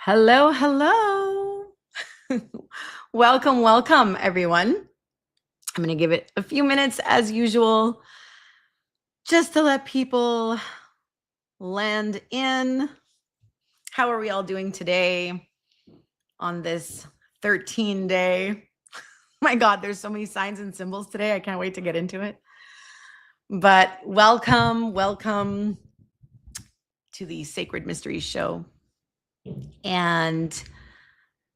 Hello, hello. Welcome, everyone. I'm going to give it a few minutes as usual, just to let people land in. How are we all doing today on this 13 day? My God, there's so many signs and symbols today. I can't wait to get into it. But welcome to the Sacred Mysteries Show. And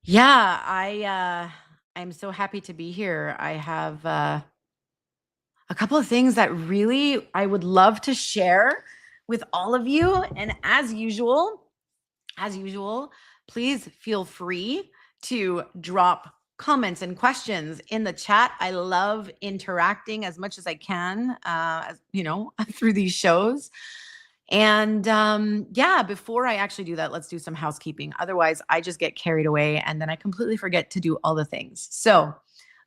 yeah, I'm so happy to be here. I have a couple of things that really I would love to share with all of you. And as usual, please feel free to drop comments and questions in the chat. I love interacting as much as I can, through these shows. And before I actually do that, let's do some housekeeping. Otherwise, I just get carried away and then I completely forget to do all the things. So,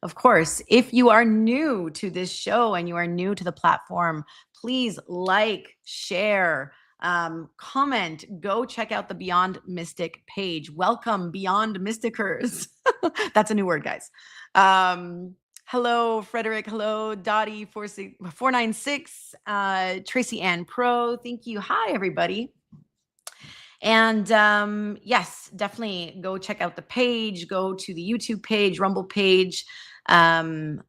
of course, if you are new to this show and you are new to the platform, please like, share, comment, go check out the Beyond Mystic page. Welcome, Beyond Mysticers. That's a new word, guys. Hello, Frederick. Hello, Dottie 496, Tracy Ann Pro. Thank you. Hi, everybody. And yes, definitely go check out the page. Go to the YouTube page, Rumble page, and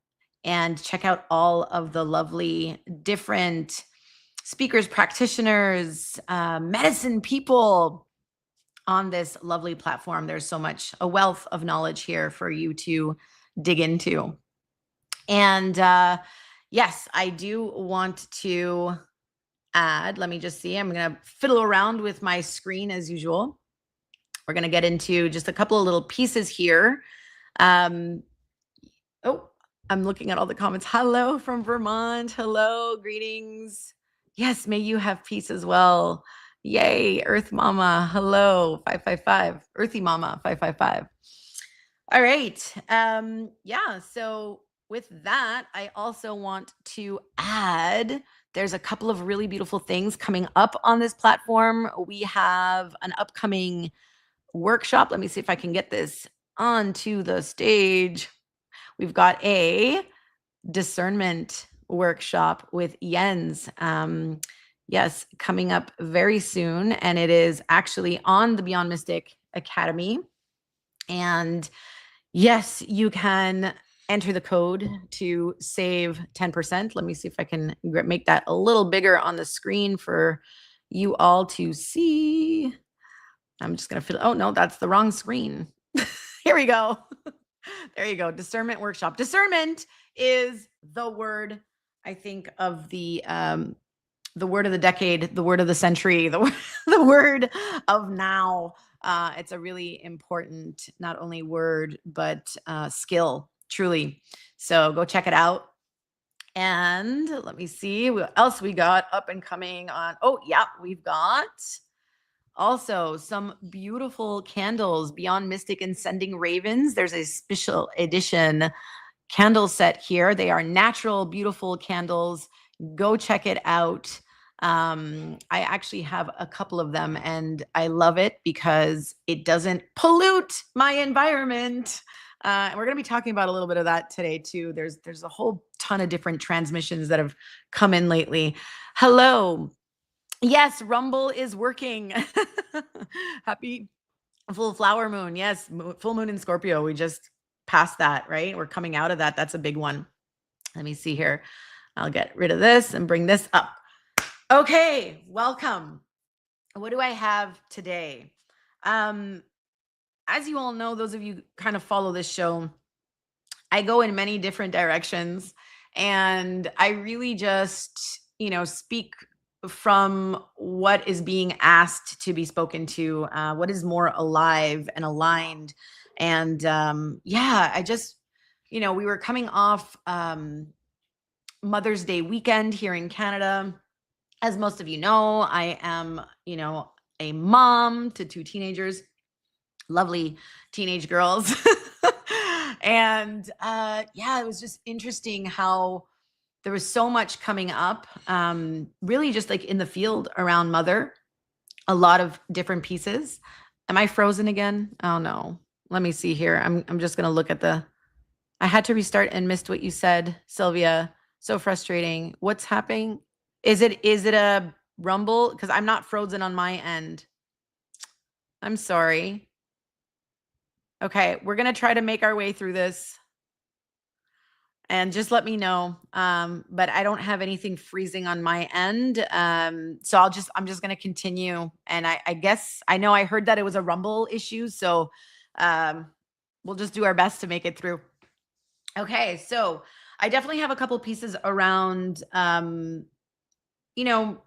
check out all of the lovely different speakers, practitioners, medicine people on this lovely platform. There's so much, a wealth of knowledge here for you to dig into. And yes, I do want to add, let me just see, I'm going to fiddle around with my screen as usual. We're going to get into just a couple of little pieces here. I'm looking at all the comments. Hello from Vermont. Hello, greetings. Yes, may you have peace as well. Yay, Earth Mama. Hello, 555. Earthy Mama, 555. All right. So with that, I also want to add, there's a couple of really beautiful things coming up on this platform. We have an upcoming workshop. Let me see if I can get this onto the stage. We've got a discernment workshop with Jens. Yes, coming up very soon. And it is actually on the Beyond Mystic Academy. And yes, you can enter the code to save 10%. Let me see if I can make that a little bigger on the screen for you all to see. I'm just going to oh no, that's the wrong screen. Here we go. There you go. Discernment workshop. Discernment is the word, I think, of the word of the decade, the word of the century, the word of now. It's a really important, not only word, but skill, truly. So go check it out. And let me see what else we got up and coming on. Oh, yeah, we've got also some beautiful candles, Beyond Mystic and Sending Ravens. There's a special edition candle set here. They are natural, beautiful candles. Go check it out. I actually have a couple of them and I love it because it doesn't pollute my environment. And we're going to be talking about a little bit of that today too. There's a whole ton of different transmissions that have come in lately. Hello. Yes, Rumble is working. Happy full flower moon. Yes, full moon in Scorpio. We just passed that, right? We're coming out of that. That's a big one. Let me see here. I'll get rid of this and bring this up. Okay, welcome. What do I have today? As you all know, those of you kind of follow this show, I go in many different directions and I really just, speak from what is being asked to be spoken to, what is more alive and aligned. And I just, we were coming off Mother's Day weekend here in Canada. As most of you know, I am, a mom to two teenagers, lovely teenage girls. And it was just interesting how there was so much coming up, really just like in the field around mother, a lot of different pieces. Am I frozen again? Oh no. Let me see here. I'm just gonna look at the. I had to restart and missed what you said, Sylvia. So frustrating. What's happening? Is it a rumble? Because I'm not frozen on my end. I'm sorry. Okay, we're gonna try to make our way through this. And just let me know. But I don't have anything freezing on my end. So I'm just gonna continue. And I guess I know I heard that it was a rumble issue. So um, we'll just do our best to make it through. Okay, so I definitely have a couple pieces around you know,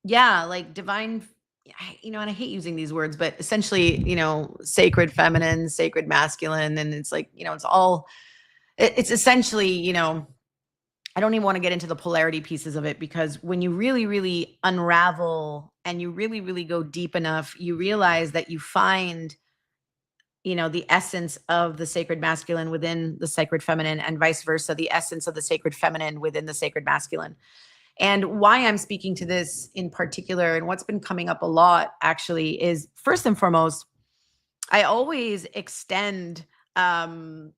yeah, like divine, and I hate using these words, but essentially, sacred feminine, sacred masculine, and it's like, it's all it's essentially, I don't even want to get into the polarity pieces of it, because when you really, really unravel and you really, really go deep enough, you realize that you find, the essence of the sacred masculine within the sacred feminine, and vice versa, the essence of the sacred feminine within the sacred masculine. And why I'm speaking to this in particular, and what's been coming up a lot actually, is first and foremost, I always extend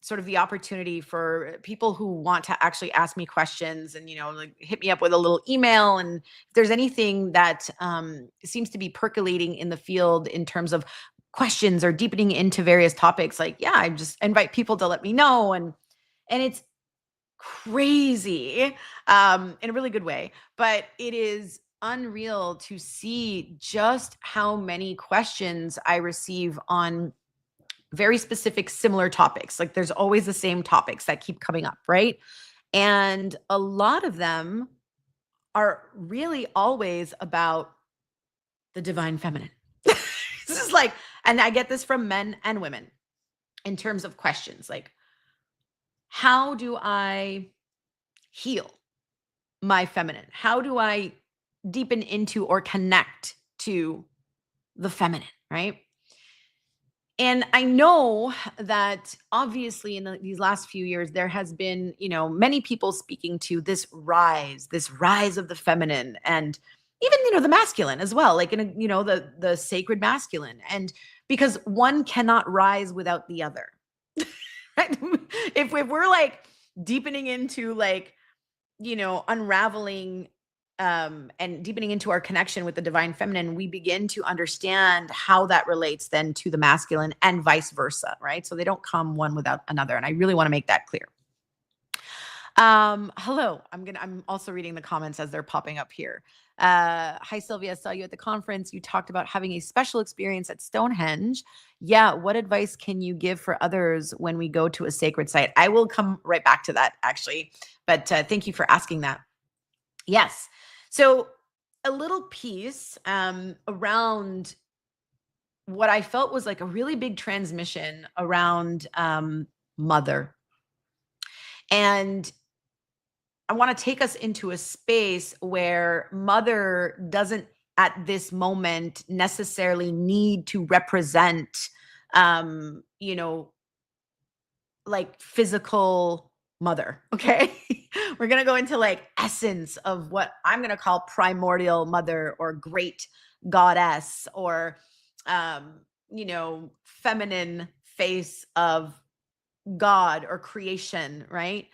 sort of the opportunity for people who want to actually ask me questions, and like hit me up with a little email. And if there's anything that seems to be percolating in the field in terms of questions or deepening into various topics, like, yeah, I just invite people to let me know. And it's crazy in a really good way, but it is unreal to see just how many questions I receive on very specific similar topics. Like, there's always the same topics that keep coming up, right? And a lot of them are really always about the divine feminine. This is like, and I get this from men and women in terms of questions like, how do I heal my feminine? How do I deepen into or connect to the feminine, right? And I know that obviously in these last few years, there has been, many people speaking to this rise of the feminine, and even, the masculine as well, like the sacred masculine. And because one cannot rise without the other. Right? If we're like deepening into like, unraveling and deepening into our connection with the divine feminine, we begin to understand how that relates then to the masculine, and vice versa, right? So they don't come one without another. And I really want to make that clear. Hello. I'm also reading the comments as they're popping up here. Hi Sylvia, saw you at the conference. You talked about having a special experience at Stonehenge. Yeah, what advice can you give for others when we go to a sacred site? I will come right back to that actually, but thank you for asking that. Yes. So a little piece around what I felt was like a really big transmission around mother. And I want to take us into a space where mother doesn't at this moment necessarily need to represent, um, you know, like physical mother. Okay. We're going to go into like essence of what I'm going to call primordial mother, or great goddess, or, feminine face of God or creation. Right.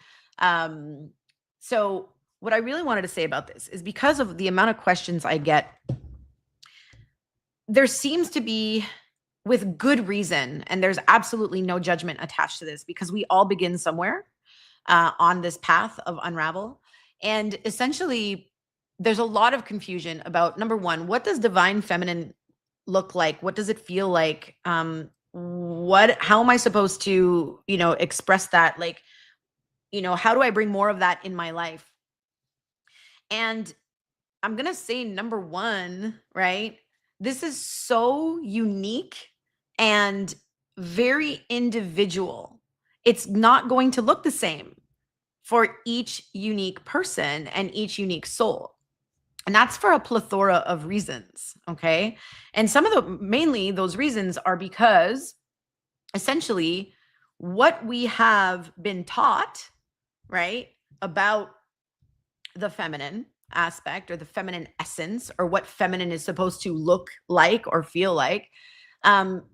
So what I really wanted to say about this is, because of the amount of questions I get, there seems to be, with good reason, and there's absolutely no judgment attached to this, because we all begin somewhere on this path of unravel. And essentially, there's a lot of confusion about, number one, what does divine feminine look like? What does it feel like? How am I supposed to, express that? Like, how do I bring more of that in my life? And I'm going to say, number one, right? This is so unique and very individual. It's not going to look the same for each unique person and each unique soul. And that's for a plethora of reasons. Okay. And some of mainly those reasons are because essentially what we have been taught, right, about the feminine aspect, or the feminine essence, or what feminine is supposed to look like or feel like, Um,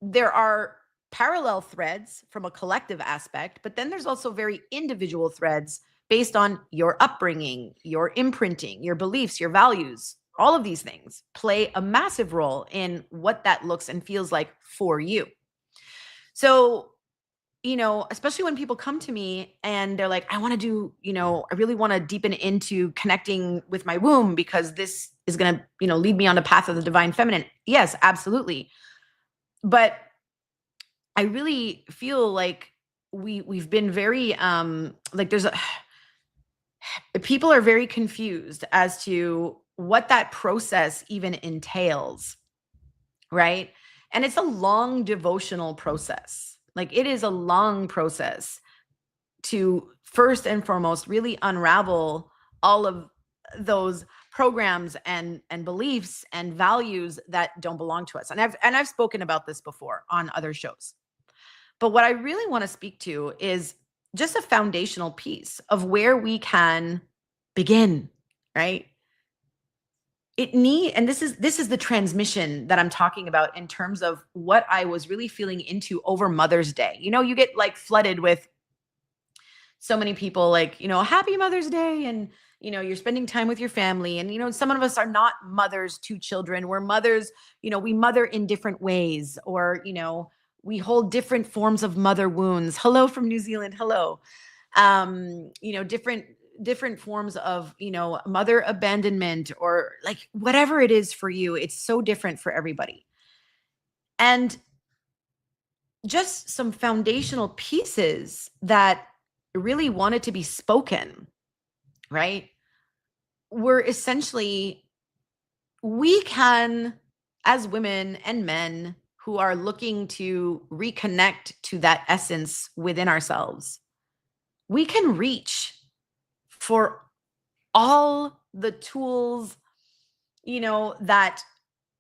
there are parallel threads from a collective aspect, but then there's also very individual threads based on your upbringing, your imprinting, your beliefs, your values. All of these things play a massive role in what that looks and feels like for you. So, especially when people come to me and they're like, I want to do, I really want to deepen into connecting with my womb because this is going to, lead me on the path of the divine feminine. Yes, absolutely. But I really feel like we've been very like there's a people are very confused as to what that process even entails, right? And it's a long devotional process. Like it is a long process to first and foremost really unravel all of those programs and beliefs and values that don't belong to us. And I've spoken about this before on other shows. But what I really want to speak to is just a foundational piece of where we can begin, right? And this is the transmission that I'm talking about in terms of what I was really feeling into over Mother's Day. You get like flooded with so many people like, happy Mother's Day, and you're spending time with your family, and some of us are not mothers to children. We're mothers, we mother in different ways, or we hold different forms of mother wounds. Hello from New Zealand. Hello. Different forms of mother abandonment, or like whatever it is for you. It's so different for everybody. And just some foundational pieces that really wanted to be spoken, right? Were essentially, we can, as women and men who are looking to reconnect to that essence within ourselves, we can reach for all the tools, that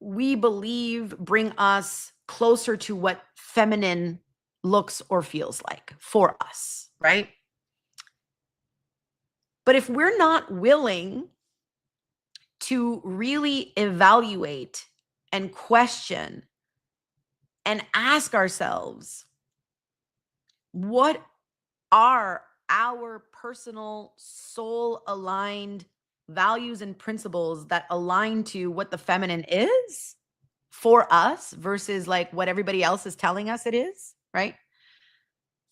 we believe bring us closer to what feminine looks or feels like for us, right? But if we're not willing to really evaluate and question and ask ourselves, what are our personal soul aligned values and principles that align to what the feminine is for us versus like what everybody else is telling us it is, right?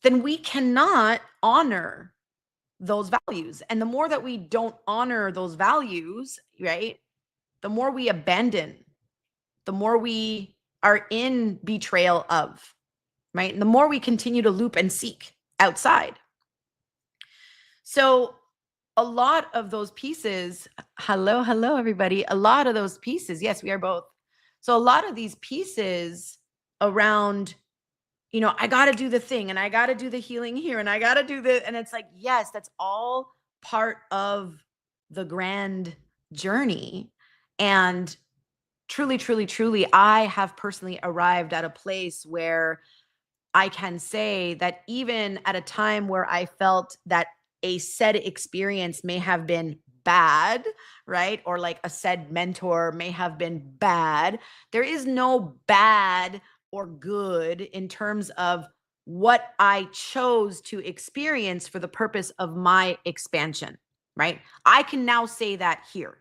Then we cannot honor those values. And the more that we don't honor those values, right, the more we abandon, the more we are in betrayal of, right? And the more we continue to loop and seek outside. So a lot of those pieces, hello, everybody. A lot of those pieces, yes, we are both. So a lot of these pieces around, I got to do the thing, and I got to do the healing here, and I got to do the, and it's like, yes, that's all part of the grand journey. And truly, truly, truly, I have personally arrived at a place where I can say that even at a time where I felt that a said experience may have been bad, right? Or like a said mentor may have been bad. There is no bad or good in terms of what I chose to experience for the purpose of my expansion, right? I can now say that here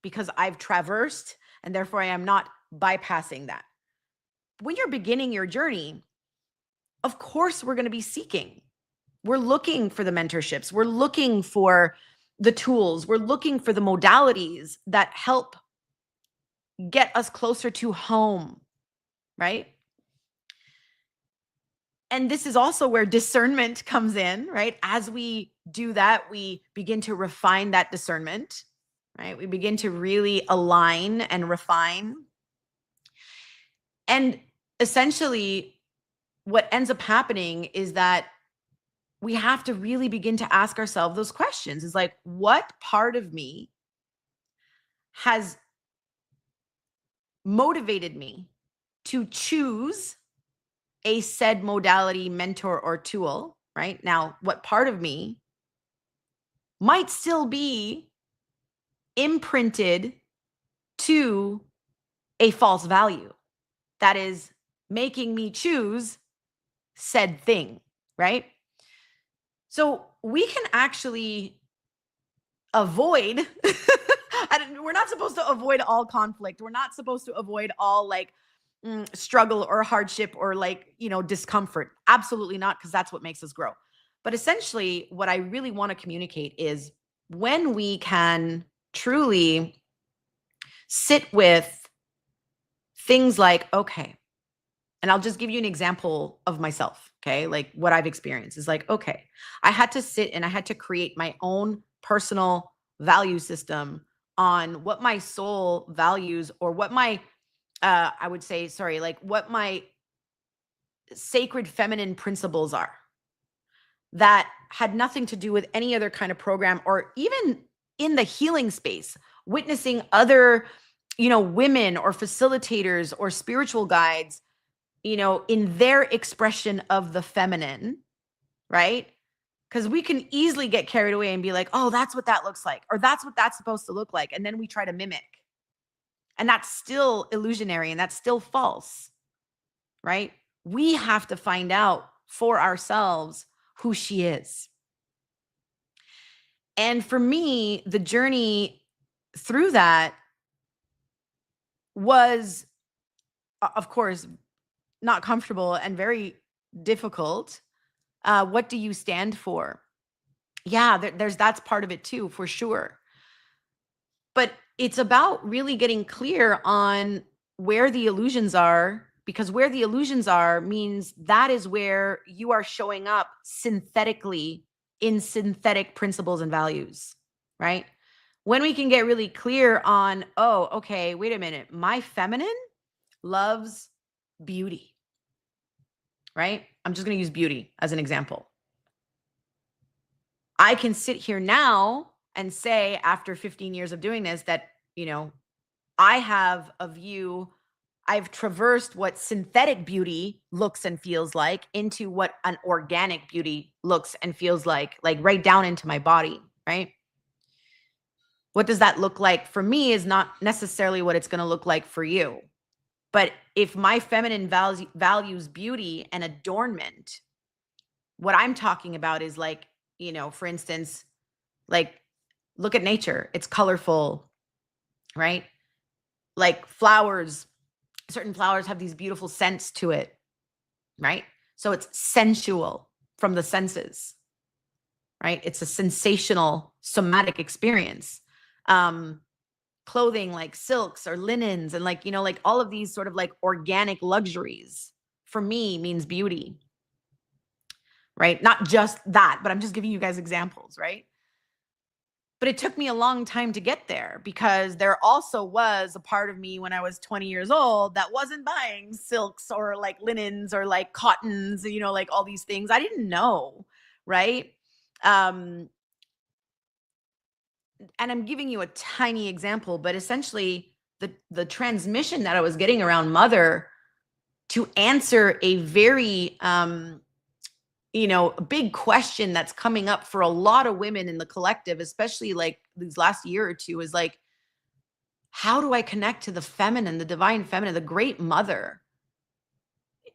because I've traversed, and therefore I am not bypassing that. When you're beginning your journey, of course, we're going to be seeking. We're looking for the mentorships. We're looking for the tools. We're looking for the modalities that help get us closer to home, right? And this is also where discernment comes in, right? As we do that, we begin to refine that discernment, right? We begin to really align and refine. And essentially, what ends up happening is that we have to really begin to ask ourselves those questions. Is like, what part of me has motivated me to choose a said modality, mentor, or tool, right? Now, what part of me might still be imprinted to a false value, that is making me choose said thing, right? So we can actually avoid we're not supposed to avoid all conflict. We're not supposed to avoid all like struggle or hardship or like, discomfort. Absolutely not, because that's what makes us grow. But essentially, what I really want to communicate is when we can truly sit with things like, okay, and I'll just give you an example of myself, okay? Like what I've experienced is like, okay, I had to sit and I had to create my own personal value system on what my soul values, or what my I would say, sorry, like what my sacred feminine principles are, that had nothing to do with any other kind of program, or even in the healing space, witnessing other, women or facilitators or spiritual guides, in their expression of the feminine, right? Because we can easily get carried away and be like, oh, that's what that looks like, or that's what that's supposed to look like. And then we try to mimic. And that's still illusionary and that's still false, right? We have to find out for ourselves who she is. And for me, the journey through that was, of course, not comfortable and very difficult. What do you stand for? Yeah, that's part of it too, for sure. But it's about really getting clear on where the illusions are, because where the illusions are means that is where you are showing up synthetically in synthetic principles and values, right? When we can get really clear on, oh, okay, wait a minute, my feminine loves beauty, right? I'm just going to use beauty as an example. I can sit here now and say, after 15 years of doing this, that, I have a view, I've traversed what synthetic beauty looks and feels like into what an organic beauty looks and feels like right down into my body, right? What does that look like for me is not necessarily what it's going to look like for you. But if my feminine values beauty and adornment, what I'm talking about is like, for instance, like, look at nature. It's colorful, right? Like flowers, certain flowers have these beautiful scents to it, right? So it's sensual from the senses, right? It's a sensational somatic experience. Clothing like silks or linens and like, like all of these sort of like organic luxuries for me means beauty, right? Not just that, but I'm just giving you guys examples, right? But it took me a long time to get there, because there also was a part of me when I was 20 years old that wasn't buying silks or like linens or like cottons, like all these things. I didn't know, right? And I'm giving you a tiny example, but essentially the transmission that I was getting around mother to answer a very a big question that's coming up for a lot of women in the collective, especially like these last year or two, is like, how do I connect to the feminine, the divine feminine, the great mother?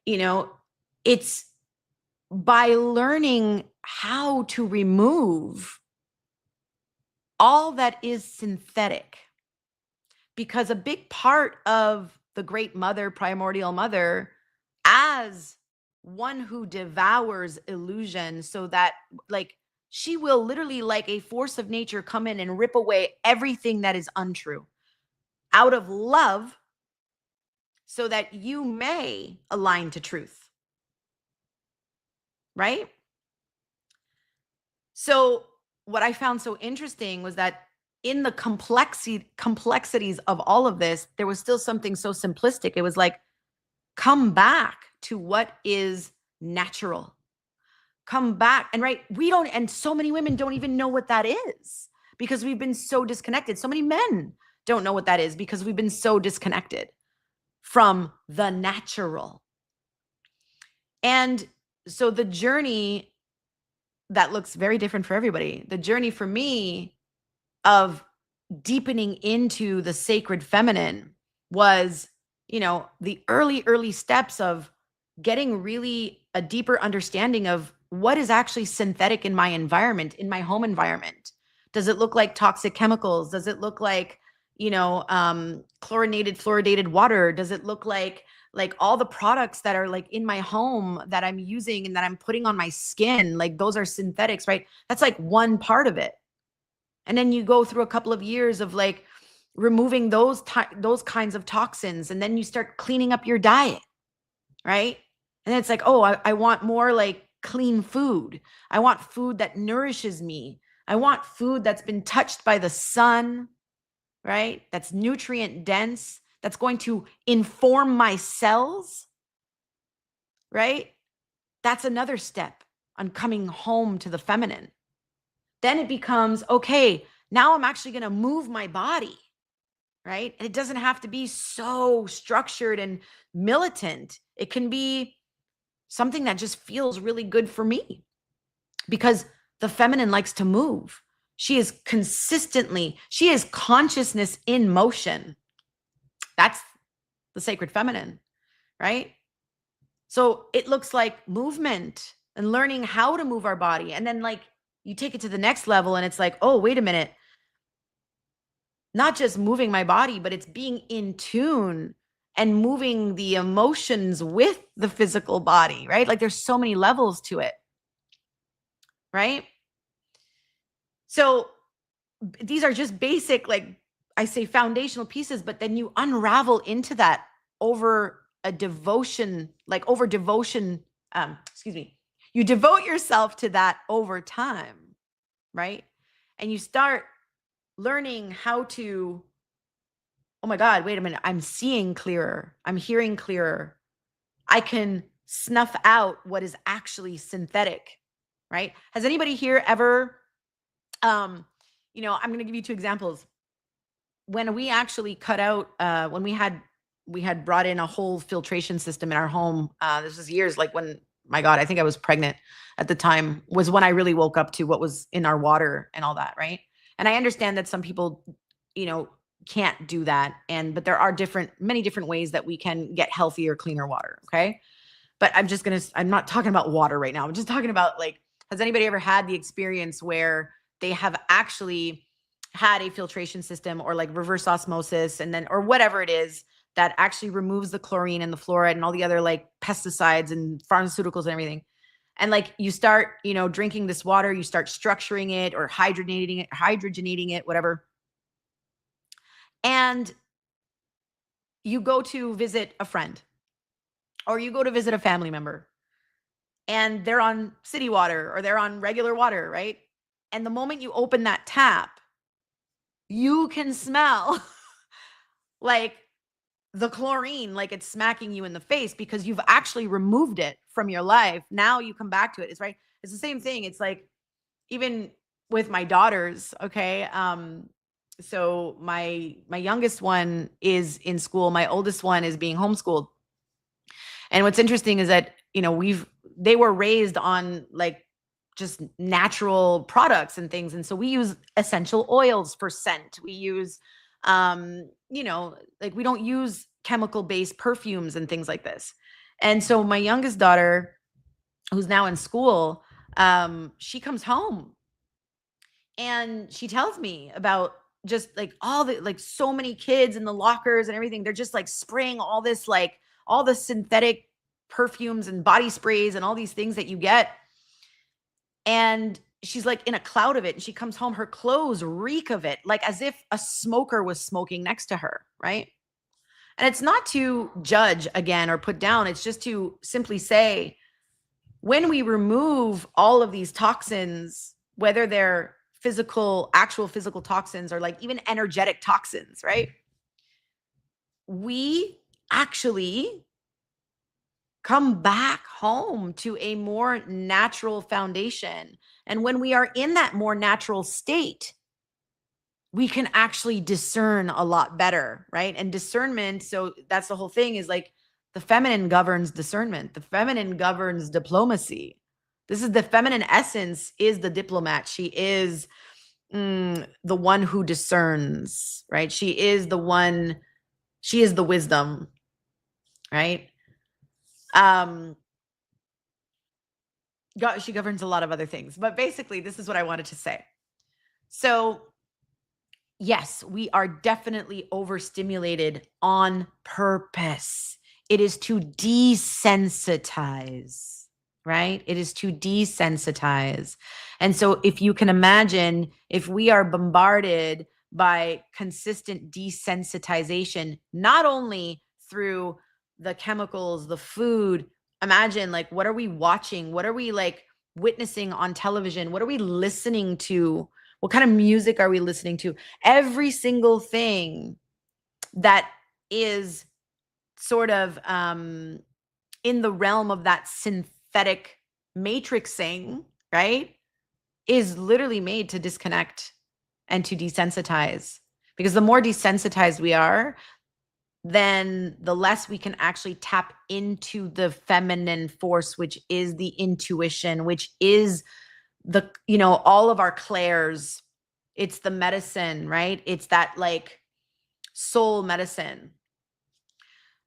It's by learning how to remove all that is synthetic, because a big part of the great mother, primordial mother, as one who devours illusion, so that like she will literally, like a force of nature, come in and rip away everything that is untrue out of love, so that you may align to truth, right? So what I found so interesting was that in the complexities of all of this, there was still something so simplistic. It was like, come back to what is natural. Come back. And right, and so many women don't even know what that is, because we've been so disconnected. So many men don't know what that is, because we've been so disconnected from the natural. And so the journey that looks very different for everybody, the journey for me of deepening into the sacred feminine was the early steps of getting really a deeper understanding of what is actually synthetic in my environment, in my home environment. Does it look like toxic chemicals? Does it look like, chlorinated, fluoridated water? Does it look like all the products that are like in my home that I'm using and that I'm putting on my skin? Like those are synthetics, right? That's like one part of it. And then you go through a couple of years of like removing those kinds of toxins, and then you start cleaning up your diet, right? And then it's like, oh, I want more like clean food. I want food that nourishes me. I want food that's been touched by the sun, right? That's nutrient dense, that's going to inform my cells, right? That's another step on coming home to the feminine. Then it becomes, okay, now I'm actually going to move my body, right? And it doesn't have to be so structured and militant. It can be something that just feels really good for me, because the feminine likes to move. She is consciousness in motion. That's the sacred feminine, right? So it looks like movement and learning how to move our body. And then like you take it to the next level and it's like, oh, wait a minute. Not just moving my body, but it's being in tune and moving the emotions with the physical body, right? Like there's so many levels to it, right? So these are just basic, like I say, foundational pieces, but then you unravel into that over a devotion, you devote yourself to that over time, right? And you start learning how to, oh my God, wait a minute, I'm seeing clearer, I'm hearing clearer. I can snuff out what is actually synthetic, right? Has anybody here ever, I'm going to give you two examples. When we actually cut out, when we had brought in a whole filtration system in our home, this was years, like when, my God, I think I was pregnant at the time, was when I really woke up to what was in our water and all that, right? And I understand that some people, can't do that. But there are many different ways that we can get healthier, cleaner water. Okay. But I'm not talking about water right now. I'm just talking about like, has anybody ever had the experience where they have actually had a filtration system or like reverse osmosis or whatever it is that actually removes the chlorine and the fluoride and all the other like pesticides and pharmaceuticals and everything. And like you start, drinking this water, you start structuring it or hydrogenating it, whatever. And you go to visit a friend or you go to visit a family member and they're on city water or they're on regular water, right? And the moment you open that tap, you can smell like the chlorine, like it's smacking you in the face because you've actually removed it from your life. Now you come back to it. It's right. It's the same thing. It's like, even with my daughters. Okay. So my youngest one is in school. My oldest one is being homeschooled. And what's interesting is that, they were raised on like just natural products and things. And so we use essential oils for scent. We use, like we don't use chemical-based perfumes and things like this. And so my youngest daughter, who's now in school, she comes home and she tells me about just like all the, like so many kids in the lockers and everything. They're just like spraying all this, like all the synthetic perfumes and body sprays and all these things that you get. And she's like in a cloud of it. And she comes home, her clothes reek of it, like as if a smoker was smoking next to her. Right. And it's not to judge again or put down. It's just to simply say, when we remove all of these toxins, whether they're actual physical toxins or like even energetic toxins, right? We actually come back home to a more natural foundation. And when we are in that more natural state, we can actually discern a lot better, right? And discernment, so that's the whole thing, is like the feminine governs discernment. The feminine governs diplomacy. This is the feminine essence, is the diplomat. She is the one who discerns, right? She is the wisdom. right? She governs a lot of other things, but basically this is what I wanted to say. So yes, we are definitely overstimulated on purpose. It is to desensitize, right? It is to desensitize. And so if you can imagine, if we are bombarded by consistent desensitization, not only through the chemicals, the food, imagine like, what are we watching? What are we like witnessing on television? What are we listening to? What kind of music are we listening to? Every single thing that is sort of in the realm of that synthetic matrixing, right, is literally made to disconnect and to desensitize. Because the more desensitized we are, then the less we can actually tap into the feminine force, which is the intuition, which is the, all of our clairs. It's the medicine, right? It's that like soul medicine.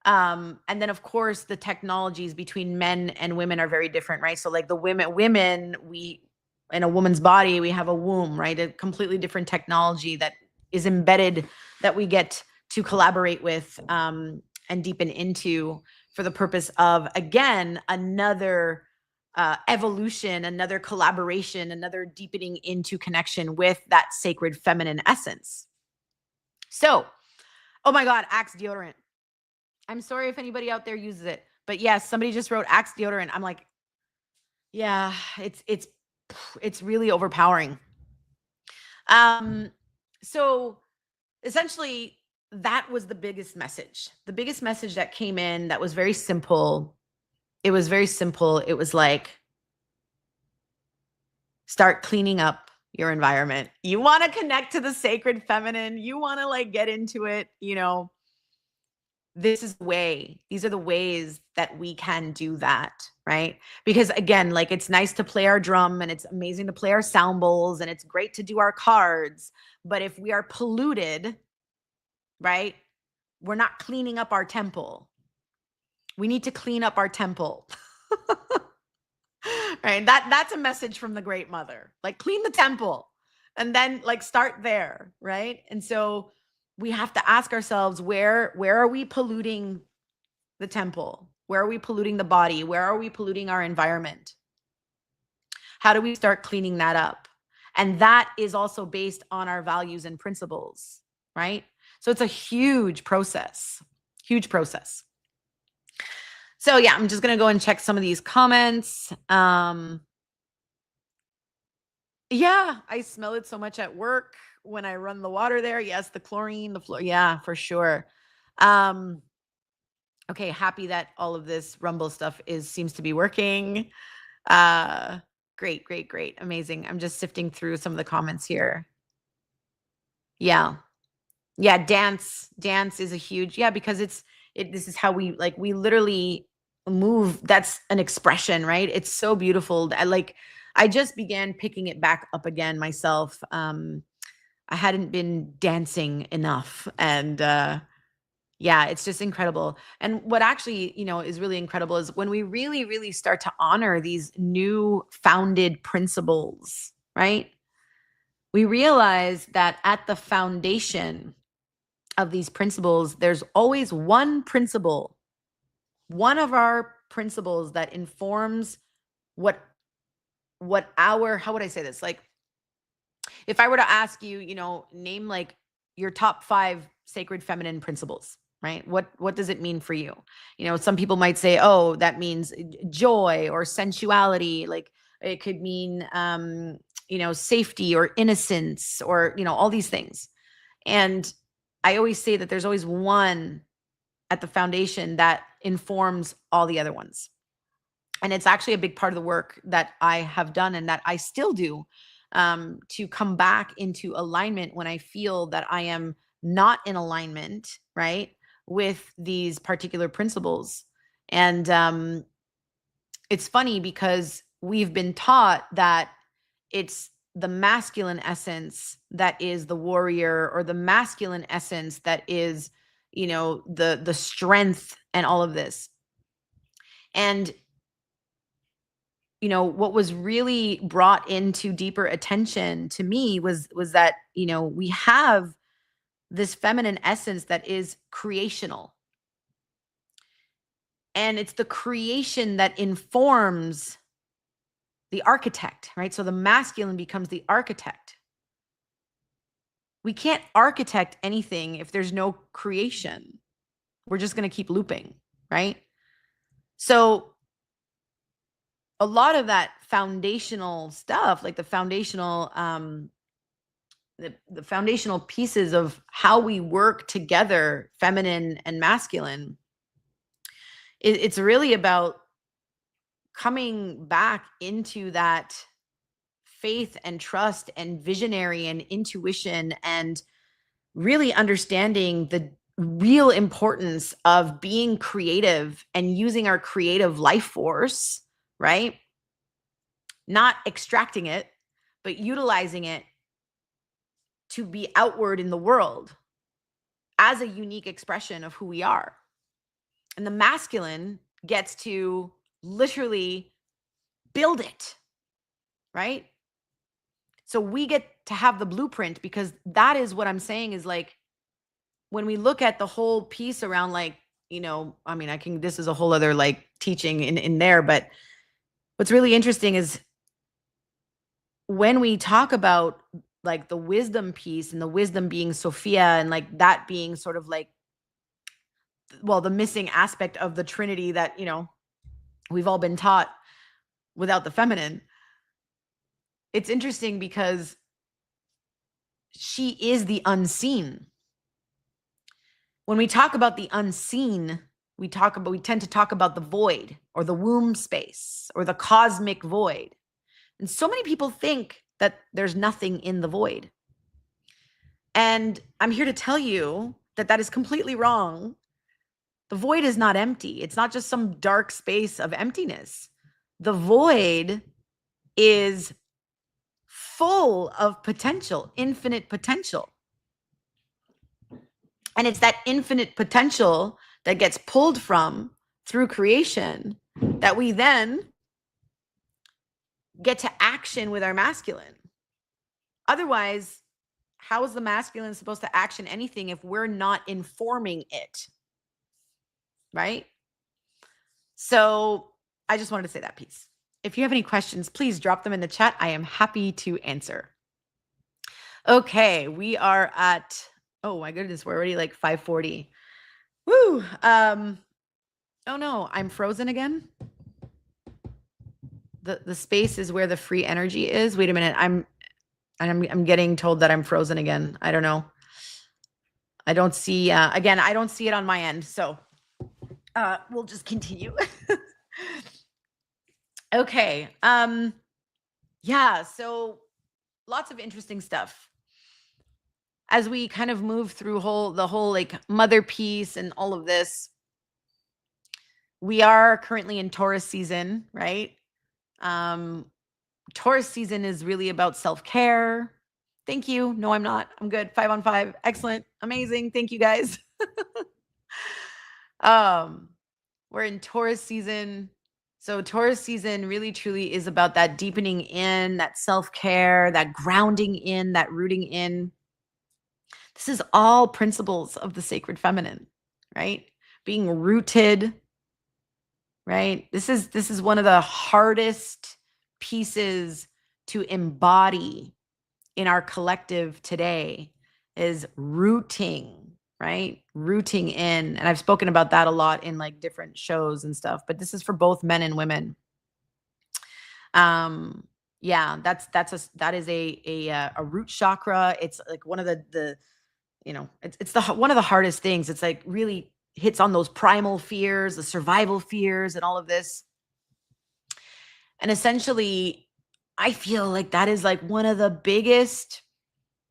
And then of course the technologies between men and women are very different, right? So like the women, we, in a woman's body, we have a womb, right? A completely different technology that is embedded, that we get to collaborate with and deepen into, for the purpose of, again, another evolution, another collaboration, another deepening into connection with that sacred feminine essence. So, oh my God, Axe deodorant. I'm sorry if anybody out there uses it, but yes, somebody just wrote Axe deodorant. I'm like, yeah, it's really overpowering. So essentially that was the biggest message. The biggest message that came in, that was very simple. It was very simple. It was like, start cleaning up your environment. You want to connect to the sacred feminine. You want to like get into it, this is the way. These are the ways that we can do that, right? Because again, like, it's nice to play our drum and it's amazing to play our sound bowls and it's great to do our cards. But if we are polluted, right, we're not cleaning up our temple. We need to clean up our temple. Right? That's a message from the Great Mother. Like, clean the temple and then like start there, right? And so we have to ask ourselves, where are we polluting the temple? Where are we polluting the body? Where are we polluting our environment? How do we start cleaning that up? And that is also based on our values and principles, right? So it's a huge process, huge process. So yeah, I'm just going to go and check some of these comments. Yeah, I smell it so much at work when I run the water there. Yes, the chlorine, the floor. Yeah, for sure. Okay, happy that all of this Rumble stuff seems to be working. Great, great, great. Amazing. I'm just sifting through some of the comments here. Yeah. Yeah, dance is a huge, because this is how we literally move. That's an expression, right? It's so beautiful. I just began picking it back up again myself. I hadn't been dancing enough, and yeah, it's just incredible. And what actually, is really incredible is when we really, really start to honor these new founded principles, right? We realize that at the foundation of these principles, there's always one principle, one of our principles that informs what our, how would I say this? Like, if I were to ask you, name like your top 5 sacred feminine principles, right? What does it mean for you? Some people might say, oh, that means joy or sensuality. Like, it could mean, safety or innocence, or, all these things. And I always say that there's always one at the foundation that informs all the other ones. And it's actually a big part of the work that I have done and that I still do, to come back into alignment when I feel that I am not in alignment, right, with these particular principles. And it's funny because we've been taught that it's the masculine essence that is the warrior, or the masculine essence that is, the strength and all of this. And what was really brought into deeper attention to me was that we have this feminine essence that is creational, and it's the creation that informs the architect, right? So the masculine becomes the architect. We can't architect anything if there's no creation. We're just going to keep looping, right? So a lot of that foundational stuff, like the foundational the foundational pieces of how we work together, feminine and masculine, it's really about coming back into that faith and trust and visionary and intuition, and really understanding the real importance of being creative and using our creative life force, right? Not extracting it, but utilizing it to be outward in the world as a unique expression of who we are. And the masculine gets to literally build it, right? So we get to have the blueprint, because that is what I'm saying is, like, when we look at the whole piece around, like, this is a whole other like teaching in there, but what's really interesting is when we talk about like the wisdom piece, and the wisdom being Sophia, and like that being sort of like, well, the missing aspect of the Trinity that, we've all been taught without the feminine. It's interesting because she is the unseen. When we talk about the unseen, we tend to talk about the void, or the womb space, or the cosmic void. And so many people think that there's nothing in the void. And I'm here to tell you that that is completely wrong. The void is not empty. It's not just some dark space of emptiness. The void is full of potential, infinite potential. And it's that infinite potential that gets pulled from through creation that we then get to action with our masculine. Otherwise, how is the masculine supposed to action anything if we're not informing it? Right? So I just wanted to say that piece. If you have any questions, please drop them in the chat. I am happy to answer. Okay, we are at, oh my goodness, we're already like 5:40. Woo. Oh no, I'm frozen again. The space is where the free energy is. Wait a minute. I'm getting told that I'm frozen again. I don't know. I don't see again, I don't see it on my end. So we'll just continue. Okay. Yeah, so lots of interesting stuff as we kind of move through the whole like mother piece and all of this. We are currently in Taurus season, right? Taurus season is really about self-care. Thank you. No, I'm not. I'm good. 5 on 5. Excellent. Amazing. Thank you guys. We're in Taurus season. So Taurus season really truly is about that deepening in, that self-care, that grounding in, that rooting in. This is all principles of the sacred feminine, right? Being rooted, right? This is one of the hardest pieces to embody in our collective today, is rooting, right? Rooting in. And I've spoken about that a lot in like different shows and stuff, but this is for both men and women. Yeah, that is a root chakra. It's like one of the it's one of the hardest things. It's like really hits on those primal fears, the survival fears, and all of this. And essentially, I feel like that is like one of the biggest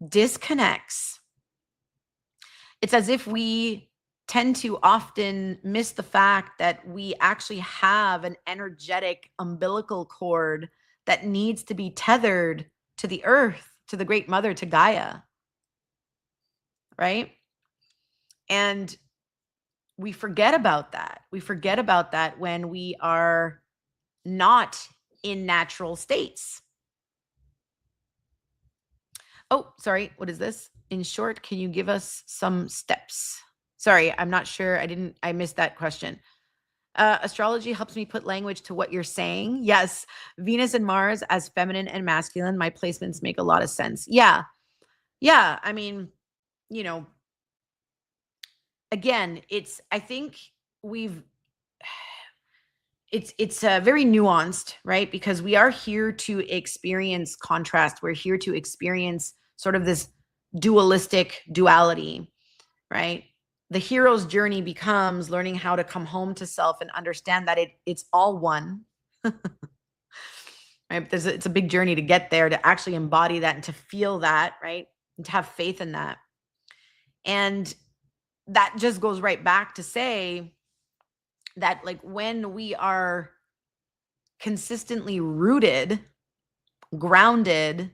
disconnects. It's as if we tend to often miss the fact that we actually have an energetic umbilical cord that needs to be tethered to the earth, to the great mother, to Gaia, right? And we forget about that. We forget about that when we are not in natural states. Oh, sorry. What is this? In short, can you give us some steps? Sorry, I'm not sure. I missed that question. Astrology helps me put language to what you're saying. Yes. Venus and Mars as feminine and masculine. My placements make a lot of sense. Yeah. Yeah. I mean, you know, again, I think we've, it's very nuanced, right? Because we are here to experience contrast. We're here to experience sort of this dualistic duality, right? The hero's journey becomes learning how to come home to self and understand that it's all one. Right? It's a big journey to get there, to actually embody that and to feel that, right? And to have faith in that. And that just goes right back to say that, like, when we are consistently rooted, grounded,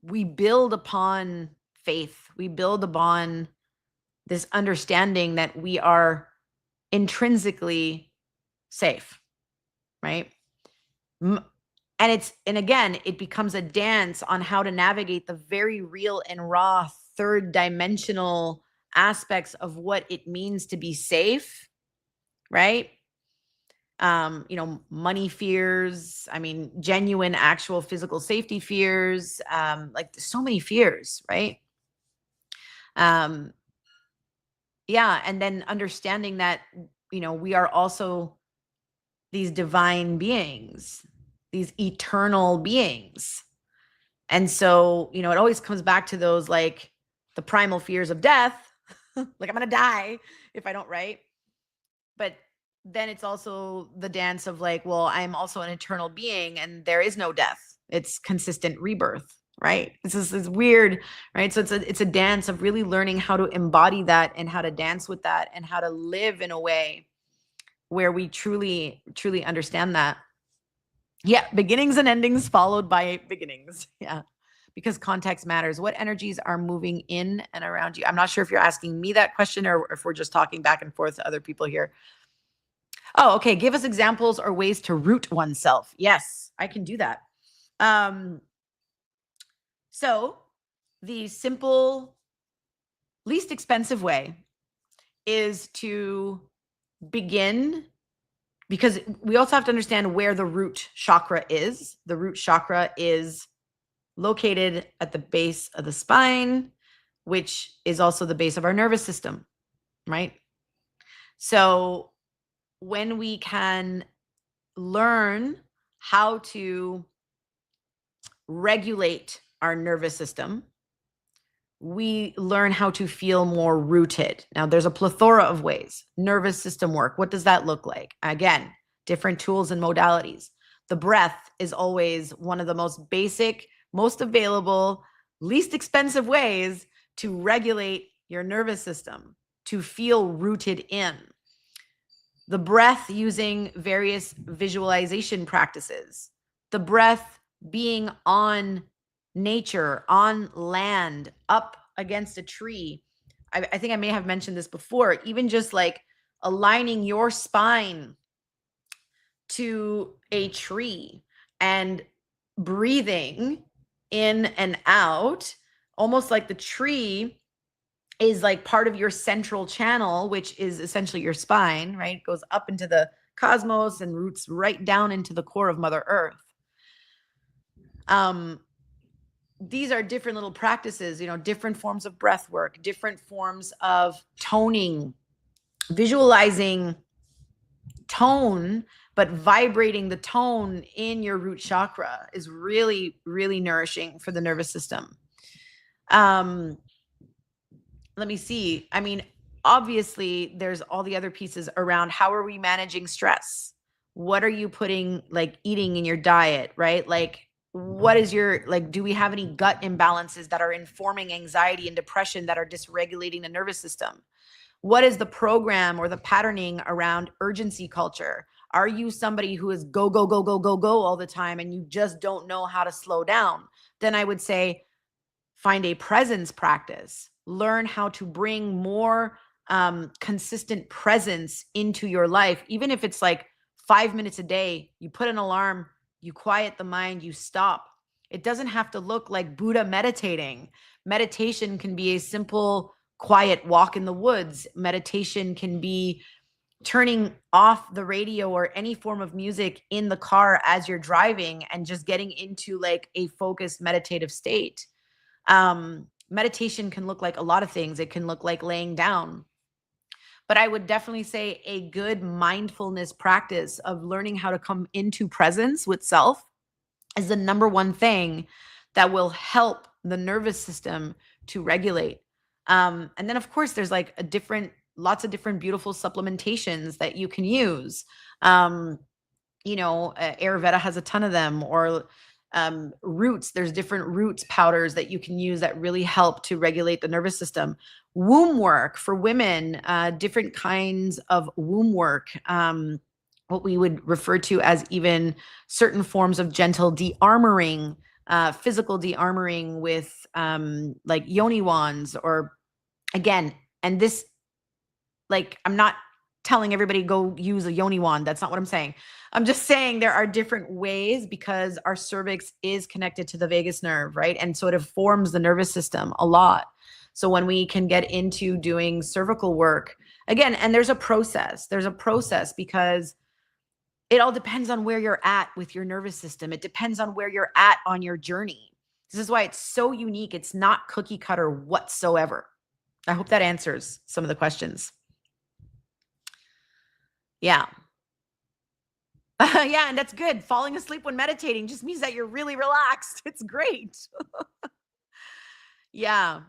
we build upon faith. We build upon this understanding that we are intrinsically safe, right? And again, it becomes a dance on how to navigate the very real and raw third dimensional aspects of what it means to be safe, right? Money fears, I mean, genuine, actual physical safety fears, like so many fears, right? Yeah. And then understanding that, we are also these divine beings, these eternal beings. And so, it always comes back to those, like, the primal fears of death, like I'm going to die if I don't write. But then it's also the dance of, like, well, I'm also an eternal being and there is no death. It's consistent rebirth, right? It's weird, right? So it's a dance of really learning how to embody that and how to dance with that and how to live in a way where we truly, truly understand that. Yeah, beginnings and endings followed by beginnings. Yeah, because context matters. What energies are moving in and around you? I'm not sure if you're asking me that question or if we're just talking back and forth to other people here. Oh, okay. Give us examples or ways to root oneself. Yes, I can do that. So the simple, least expensive way is to begin, because we also have to understand where the root chakra is. The root chakra is located at the base of the spine, which is also the base of our nervous system, right? So when we can learn how to regulate our nervous system, we learn how to feel more rooted. Now, there's a plethora of ways. Nervous system work. What does that look like? Again, different tools and modalities. The breath is always one of the most basic, most available, least expensive ways to regulate your nervous system, to feel rooted in. The breath using various visualization practices. The breath being on nature, on land, up against a tree. I think I may have mentioned this before, even just like aligning your spine to a tree and breathing in and out, almost like the tree is like part of your central channel, which is essentially your spine, right? It goes up into the cosmos and roots right down into the core of Mother Earth. These are different little practices, different forms of breath work, different forms of toning, visualizing tone, but vibrating the tone in your root chakra is really, really nourishing for the nervous system. Let me see. I mean, obviously there's all the other pieces around how are we managing stress? What are you putting, like, eating in your diet, right? Like, what is your, like, do we have any gut imbalances that are informing anxiety and depression that are dysregulating the nervous system? What is the program or the patterning around urgency culture? Are you somebody who is go, go, go, go, go, go all the time and you just don't know how to slow down? Then I would say find a presence practice. Learn how to bring more consistent presence into your life, even if it's like 5 minutes a day, you put an alarm, you quiet the mind, you stop. It doesn't have to look like Buddha meditating. Meditation can be a simple, quiet walk in the woods. Meditation can be turning off the radio or any form of music in the car as you're driving and just getting into like a focused meditative state. Meditation can look like a lot of things. It can look like laying down. But I would definitely say a good mindfulness practice of learning how to come into presence with self is the number one thing that will help the nervous system to regulate. And then, of course, there's like lots of different beautiful supplementations that you can use. Ayurveda has a ton of them, or roots. There's different roots powders that you can use that really help to regulate the nervous system. Womb work for women, different kinds of womb work, what we would refer to as even certain forms of gentle de-armoring, physical de-armoring with like yoni wands, or again, and this, like, I'm not telling everybody go use a yoni wand. That's not what I'm saying. I'm just saying there are different ways, because our cervix is connected to the vagus nerve, right? And so it informs the nervous system a lot. So when we can get into doing cervical work, again, and there's a process because it all depends on where you're at with your nervous system. It depends on where you're at on your journey. This is why it's so unique. It's not cookie cutter whatsoever. I hope that answers some of the questions. Yeah. Yeah, and that's good. Falling asleep when meditating just means that you're really relaxed. It's great. Yeah.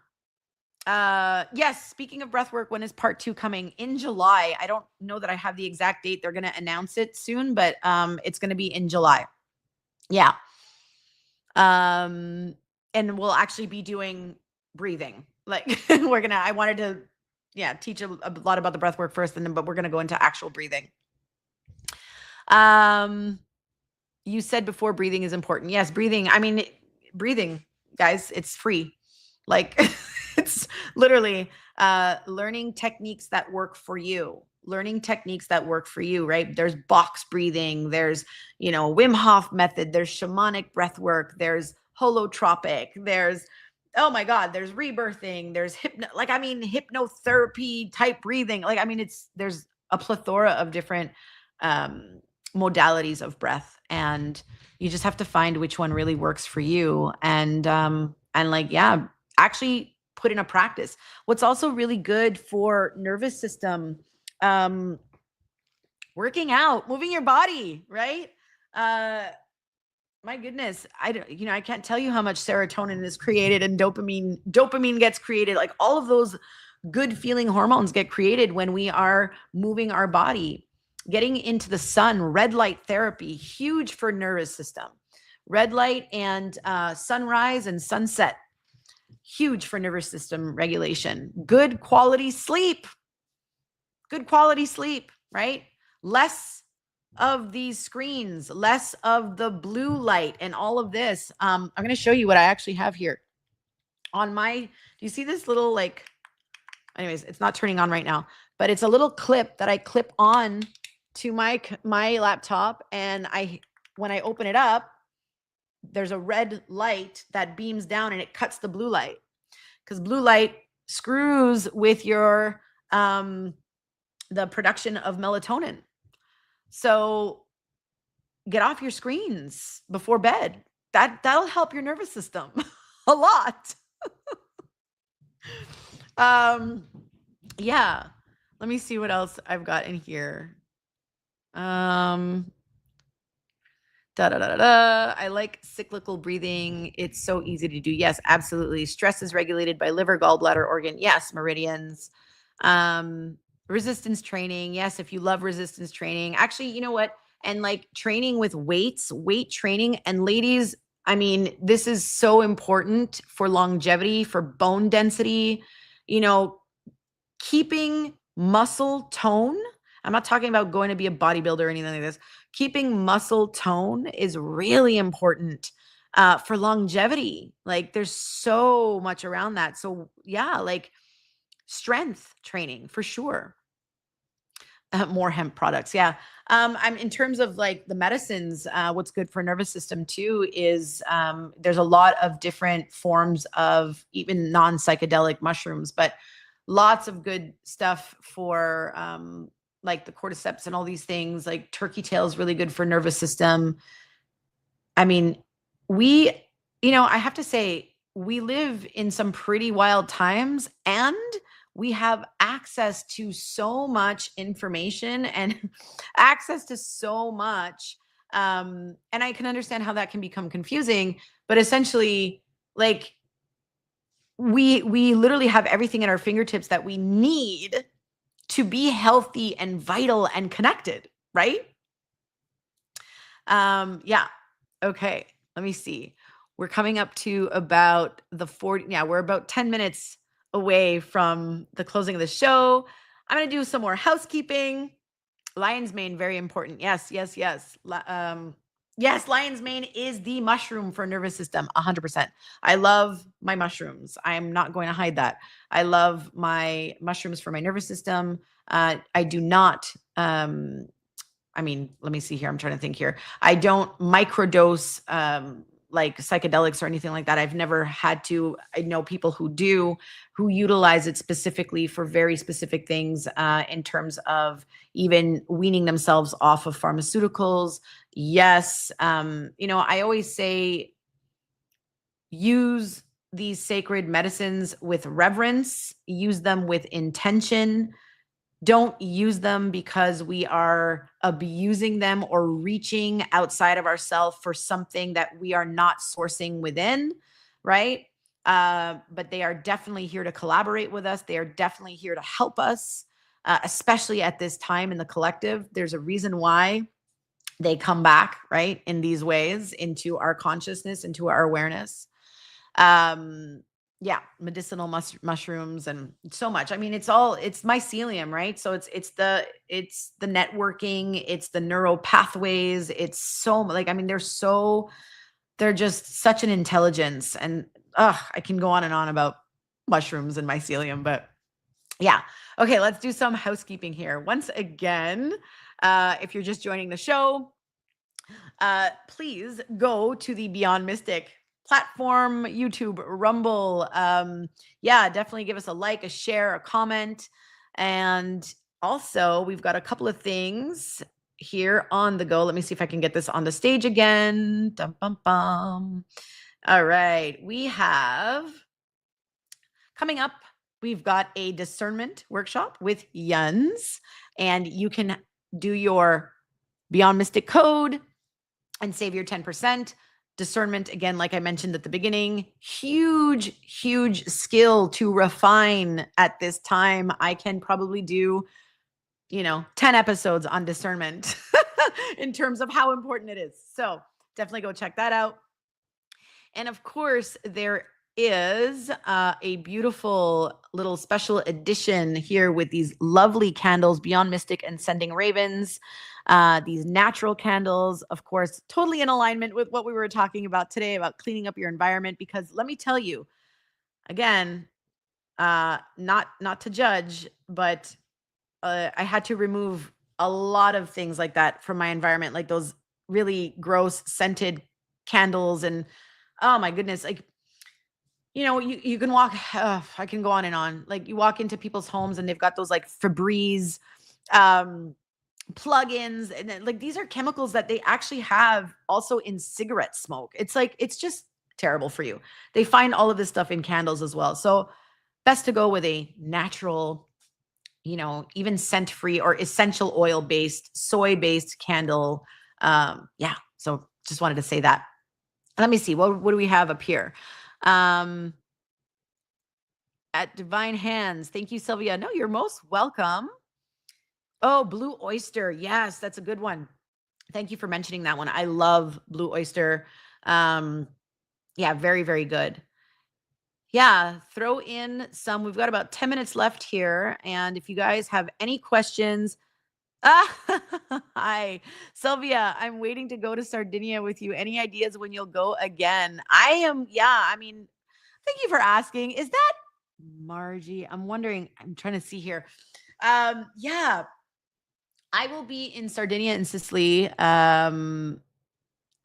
Yes, speaking of breath work, when is part 2 coming? In July. I don't know that I have the exact date. They're going to announce it soon, but it's going to be in July. Yeah. And we'll actually be doing breathing. Like I wanted to teach a lot about the breath work first, but we're going to go into actual breathing. You said before breathing is important. Yes, breathing. I mean, breathing, guys, it's free. Like it's literally learning techniques that work for you. Right? There's box breathing. There's, Wim Hof method. There's shamanic breath work. There's holotropic. There's, oh my God, there's rebirthing. There's hypnotherapy type breathing. There's a plethora of different modalities of breath, and you just have to find which one really works for you, and actually put in a practice. What's also really good for nervous system, working out, moving your body, right? My goodness, I can't tell you how much serotonin is created and dopamine gets created. Like all of those good feeling hormones get created when we are moving our body. Getting into the sun, red light therapy, huge for nervous system. Red light and sunrise and sunset, huge for nervous system regulation. Good quality sleep, right? Less of these screens, less of the blue light and all of this. I'm going to show you what I actually have here on do you see this little, anyways, it's not turning on right now, but it's a little clip that I clip on to my laptop, and when I open it up, there's a red light that beams down and it cuts the blue light, because blue light screws with your the production of melatonin. So get off your screens before bed. That'll help your nervous system a lot. Yeah. Let me see what else I've got in here. I like cyclical breathing. It's so easy to do. Yes, absolutely. Stress is regulated by liver, gallbladder, organ. Yes, meridians. Resistance training. Yes, if you love resistance training. Actually, you know what? And like training with weight training. And ladies, this is so important for longevity, for bone density, keeping muscle tone. I'm not talking about going to be a bodybuilder or anything like this. Keeping muscle tone is really important for longevity. Like there's so much around that. So yeah, like strength training for sure. More hemp products, yeah. I'm in terms of like the medicines, what's good for nervous system too is there's a lot of different forms of even non-psychedelic mushrooms, but lots of good stuff for like the cordyceps and all these things. Like turkey tail is really good for nervous system. I mean, we, I have to say, we live in some pretty wild times and we have access to so much information and access to so much. And I can understand how that can become confusing, but essentially, like, we literally have everything at our fingertips that we need to be healthy and vital and connected, right? Yeah. Okay. Let me see. We're coming up to about the 40. Yeah, we're about 10 minutes away from the closing of the show. I'm going to do some more housekeeping. Lion's mane, very important. Yes, yes, yes. Yes, lion's mane is the mushroom for nervous system, 100%. I love my mushrooms. I'm not going to hide that. I love my mushrooms for my nervous system. I do not I mean, let me see here. I'm trying to think here. I don't microdose like psychedelics or anything like that. I've never had to. I know people who do, who utilize it specifically for very specific things in terms of even weaning themselves off of pharmaceuticals. Yes. I always say use these sacred medicines with reverence, use them with intention. Don't use them because we are abusing them or reaching outside of ourselves for something that we are not sourcing within, right? But they are definitely here to collaborate with us. They are definitely here to help us, especially at this time in the collective. There's a reason why they come back, right, in these ways into our consciousness, into our awareness. Um, yeah, medicinal mushrooms and so much. I mean, it's mycelium, right? So it's the networking, it's the neural pathways, it's so like I mean, they're just such an intelligence, and I can go on and on about mushrooms and mycelium, but yeah. Okay, let's do some housekeeping here. Once again, if you're just joining the show, please go to the Beyond Mystic platform, YouTube, Rumble. Yeah, definitely give us a like, a share, a comment. And also, we've got a couple of things here on the go. Let me see if I can get this on the stage again. Dum, bum, bum. All right. We have coming up, we've got a discernment workshop with Yuns, and you can do your Beyond Mystic code and save your 10%. Discernment, again, like I mentioned at the beginning, huge, huge skill to refine at this time. I can probably do, 10 episodes on discernment in terms of how important it is. So definitely go check that out. And of course, there is a beautiful little special edition here with these lovely candles, Beyond Mystic and Sending Ravens. These natural candles, of course, totally in alignment with what we were talking about today about cleaning up your environment. Because let me tell you, again, not to judge, but I had to remove a lot of things like that from my environment, like those really gross scented candles and oh my goodness, like you can walk. I can go on and on. Like you walk into people's homes and they've got those like Febreze um, plugins, and then, like these are chemicals that they actually have also in cigarette smoke. It's like it's just terrible for you. They find all of this stuff in candles as well. So best to go with a natural, even scent free or essential oil based, soy based candle. Yeah. So just wanted to say that. Let me see. What do we have up here? Um, at Divine Hands. Thank you, Sylvia. No, you're most welcome. Oh, Blue Oyster. Yes, that's a good one. Thank you for mentioning that one. I love Blue Oyster. Yeah, very, very good. Yeah, throw in some. We've got about 10 minutes left here. And if you guys have any questions, hi, Sylvia. I'm waiting to go to Sardinia with you. Any ideas when you'll go again? I am, yeah, I mean, thank you for asking. Is that Margie, I'm wondering, I'm trying to see here. Yeah, I will be in Sardinia and Sicily. I'm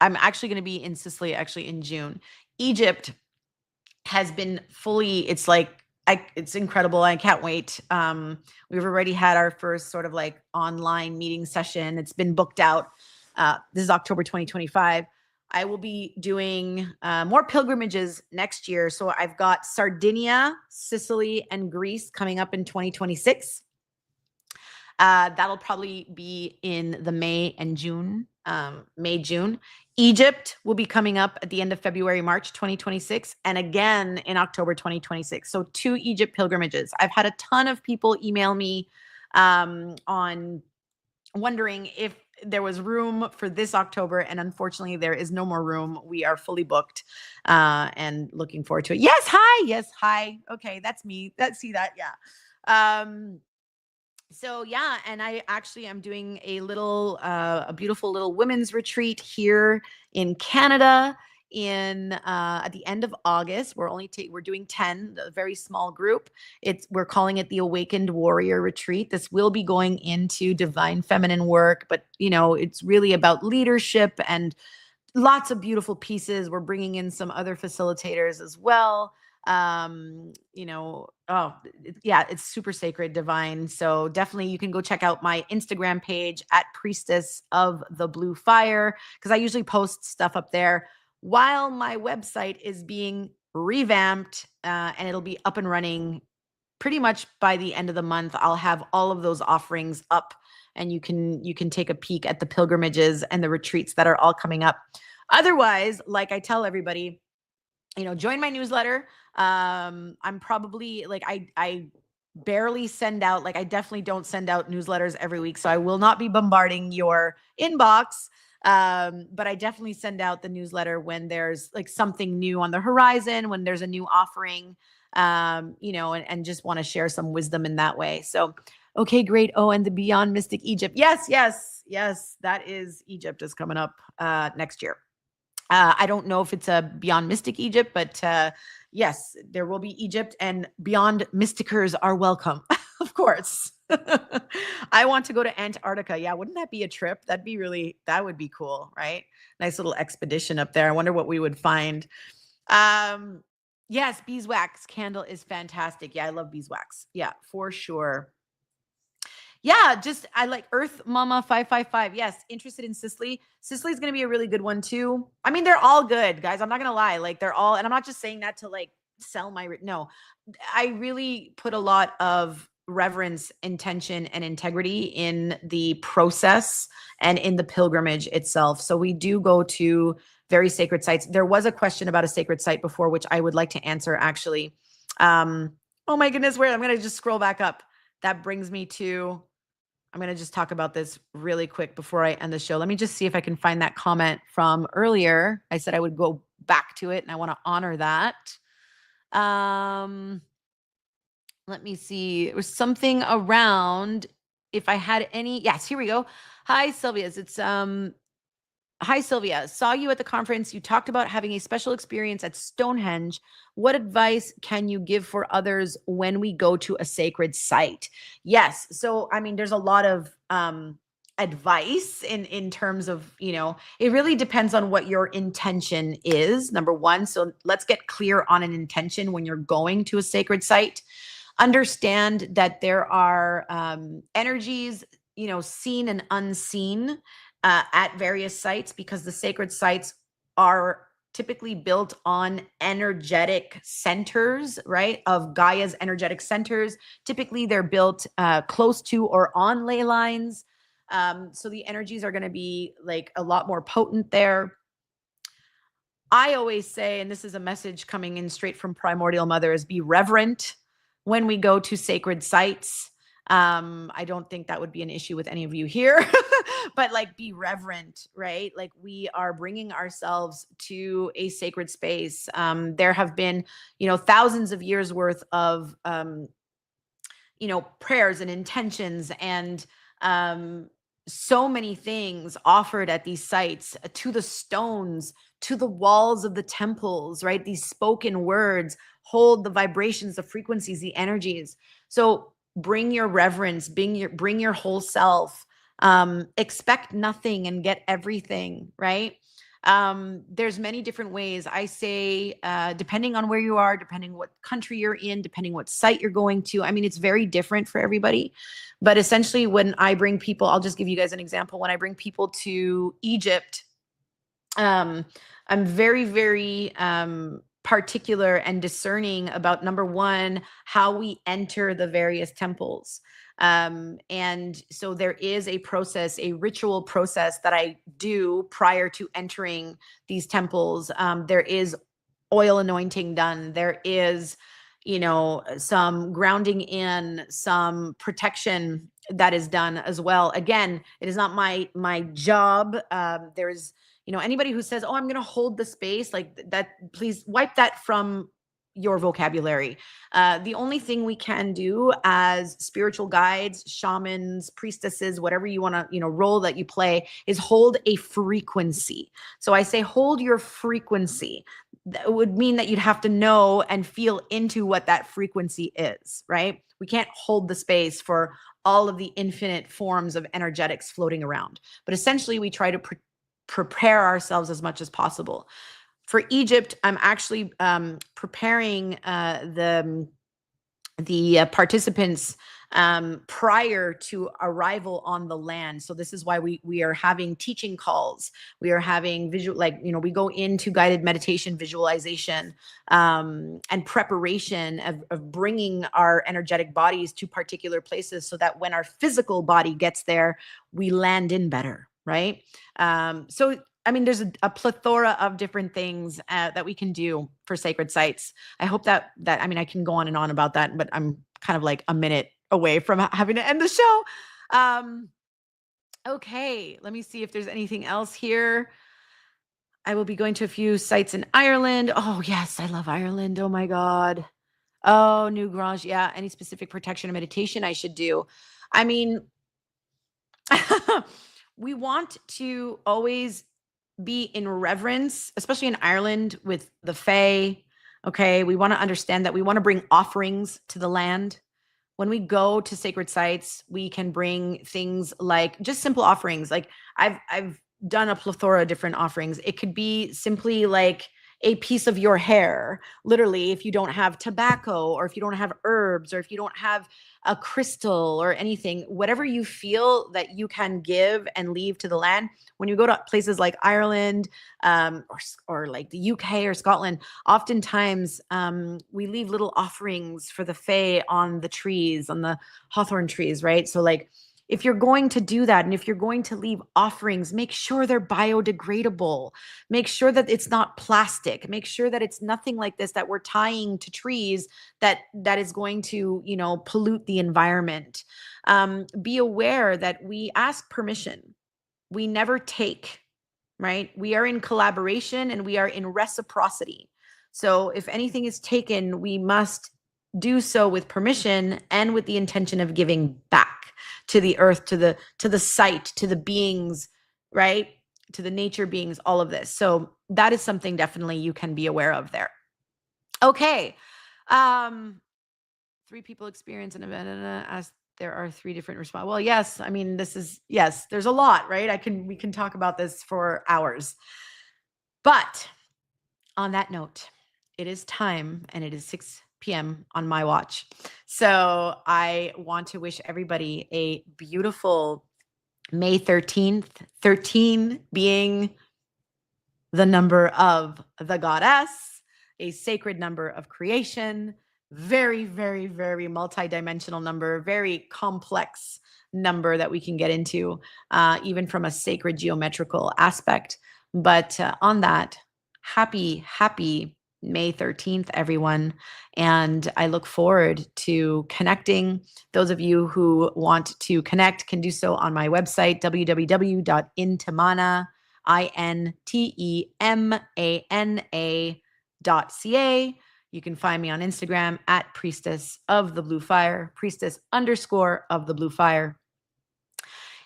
actually going to be in Sicily actually in June. Egypt has been fully, it's like, it's incredible. I can't wait. We've already had our first sort of like online meeting session. It's been booked out. This is October 2025. I will be doing more pilgrimages next year. So I've got Sardinia, Sicily, and Greece coming up in 2026. That'll probably be in the May and June, May, June. Egypt will be coming up at the end of February, March 2026, and again in October 2026. So 2 Egypt pilgrimages. I've had a ton of people email me on wondering if there was room for this October, and unfortunately, there is no more room. We are fully booked, and looking forward to it. Yes, hi. Yes, hi. Okay, that's me. See that? Yeah. So yeah, and I actually am doing a beautiful little women's retreat here in Canada in at the end of August. We're doing 10, a very small group. We're calling it the Awakened Warrior Retreat. This will be going into divine feminine work, but it's really about leadership and lots of beautiful pieces. We're bringing in some other facilitators as well. Yeah, it's super sacred, divine. So definitely you can go check out my Instagram page at Priestess of the Blue Fire, because I usually post stuff up there while my website is being revamped, and it'll be up and running pretty much by the end of the month. I'll have all of those offerings up, and you can take a peek at the pilgrimages and the retreats that are all coming up. Otherwise, like I tell everybody, join my newsletter. I'm probably like, I barely send out, like I definitely don't send out newsletters every week, so I will not be bombarding your inbox. But I definitely send out the newsletter when there's like something new on the horizon, when there's a new offering, and just want to share some wisdom in that way. So, okay, great. Oh, and the Beyond Mystic Egypt. Yes. That is, Egypt is coming up next year. I don't know if it's a Beyond Mystic Egypt, but yes, there will be Egypt, and Beyond Mysticers are welcome, of course. I want to go to Antarctica. Yeah, wouldn't that be a trip? That would be cool, right? Nice little expedition up there. I wonder what we would find. Yes, beeswax candle is fantastic. Yeah, I love beeswax. Yeah, for sure. Yeah, I like Earth Mama 555. Yes, interested in Sicily. Sicily is going to be a really good one too. I mean, they're all good, guys. I'm not going to lie. Like they're all, and I'm not just saying that to like sell no. I really put a lot of reverence, intention, and integrity in the process and in the pilgrimage itself. So we do go to very sacred sites. There was a question about a sacred site before, which I would like to answer actually. Oh my goodness, where I'm going to just scroll back up. That brings me to, I'm going to just talk about this really quick before I end the show. Let me just see if I can find that comment from earlier. I said I would go back to it, and I want to honor that. Let me see. It was something around if I had any. Yes, here we go. Hi, Sylvia. Hi, Sylvia. Saw you at the conference. You talked about having a special experience at Stonehenge. What advice can you give for others when we go to a sacred site? Yes. So, I mean, there's a lot of advice in terms of, it really depends on what your intention is, number one. So let's get clear on an intention when you're going to a sacred site. Understand that there are energies, seen and unseen, at various sites, because the sacred sites are typically built on energetic centers, right? Of Gaia's energetic centers. Typically, they're built close to or on ley lines. So the energies are going to be like a lot more potent there. I always say, and this is a message coming in straight from Primordial Mother, is be reverent when we go to sacred sites. I don't think that would be an issue with any of you here, but like be reverent, right? Like we are bringing ourselves to a sacred space. There have been, thousands of years worth of, prayers and intentions and so many things offered at these sites, to the stones, to the walls of the temples, right? These spoken words hold the vibrations, the frequencies, the energies. So bring your reverence, bring your whole self. Expect nothing and get everything, right? There's many different ways. I say, depending on where you are, depending what country you're in, depending what site you're going to. I mean, it's very different for everybody. But essentially, when I bring people, I'll just give you guys an example. When I bring people to Egypt, um, I'm very, very particular and discerning about, number one, how we enter the various temples. And so there is a process, a ritual process that I do prior to entering these temples. There is oil anointing done. There is, some grounding in, some protection that is done as well. Again, it is not my job. There's, anybody who says, "Oh, I'm going to hold the space," like that, please wipe that from your vocabulary. The only thing we can do as spiritual guides, shamans, priestesses, whatever you want to, role that you play, is hold a frequency. So I say, hold your frequency. That would mean that you'd have to know and feel into what that frequency is, right? We can't hold the space for all of the infinite forms of energetics floating around. But essentially, we try to prepare ourselves as much as possible. For Egypt, I'm actually preparing the participants prior to arrival on the land. So this is why we are having teaching calls. We are having visual, we go into guided meditation, visualization, and preparation of bringing our energetic bodies to particular places, so that when our physical body gets there, we land in better, right? So I mean, there's a plethora of different things that we can do for sacred sites. I hope that I mean, I can go on and on about that, but I'm kind of like a minute away from having to end the show. Okay, let me see if there's anything else here. I will be going to a few sites in Ireland. Oh yes, I love Ireland. Oh my God. Oh, New Grange. Yeah, any specific protection or meditation I should do? I mean, we want to always be in reverence, especially in Ireland with the Fae. Okay, we want to understand that we want to bring offerings to the land. When we go to sacred sites, we can bring things like just simple offerings. Like I've done a plethora of different offerings. It could be simply like a piece of your hair, literally, if you don't have tobacco, or if you don't have herbs, or if you don't have a crystal or anything, whatever you feel that you can give and leave to the land. When you go to places like Ireland, or like the UK or Scotland, oftentimes we leave little offerings for the Fae on the trees, on the hawthorn trees, right? So like, if you're going to do that, and if you're going to leave offerings, make sure they're biodegradable. Make sure that it's not plastic. Make sure that it's nothing like this that we're tying to trees that is going to, pollute the environment. Be aware that we ask permission. We never take, right? We are in collaboration and we are in reciprocity. So if anything is taken, we must do so with permission and with the intention of giving back to the earth, to the site, to the beings, right? To the nature beings, all of this. So that is something definitely you can be aware of there. Okay. 3 people experience an event as there are 3 different responses. Well, yes, I mean, yes, there's a lot, right? We can talk about this for hours. But on that note, it is time, and it is 6 p.m. on my watch. So I want to wish everybody a beautiful May 13th, 13 being the number of the goddess, a sacred number of creation, very, very, very multidimensional number, very complex number that we can get into, even from a sacred geometrical aspect. But on that, happy May 13th, everyone. And I look forward to connecting. Those of you who want to connect can do so on my website, www.intemana.ca. You can find me on Instagram at Priestess of the Blue Fire, Priestess _ of the Blue Fire.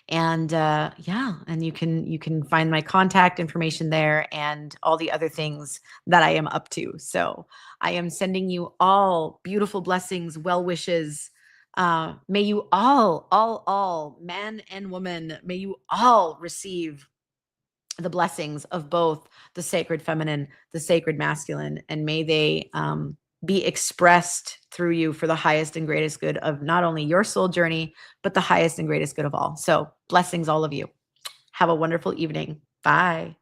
And yeah, and you can find my contact information there and all the other things that I am up to. So I am sending you all beautiful blessings, well wishes. May you all, man and woman, may you all receive the blessings of both the sacred feminine, the sacred masculine, and may they be expressed through you for the highest and greatest good of not only your soul journey, but the highest and greatest good of all. So blessings, all of you. Have a wonderful evening. Bye.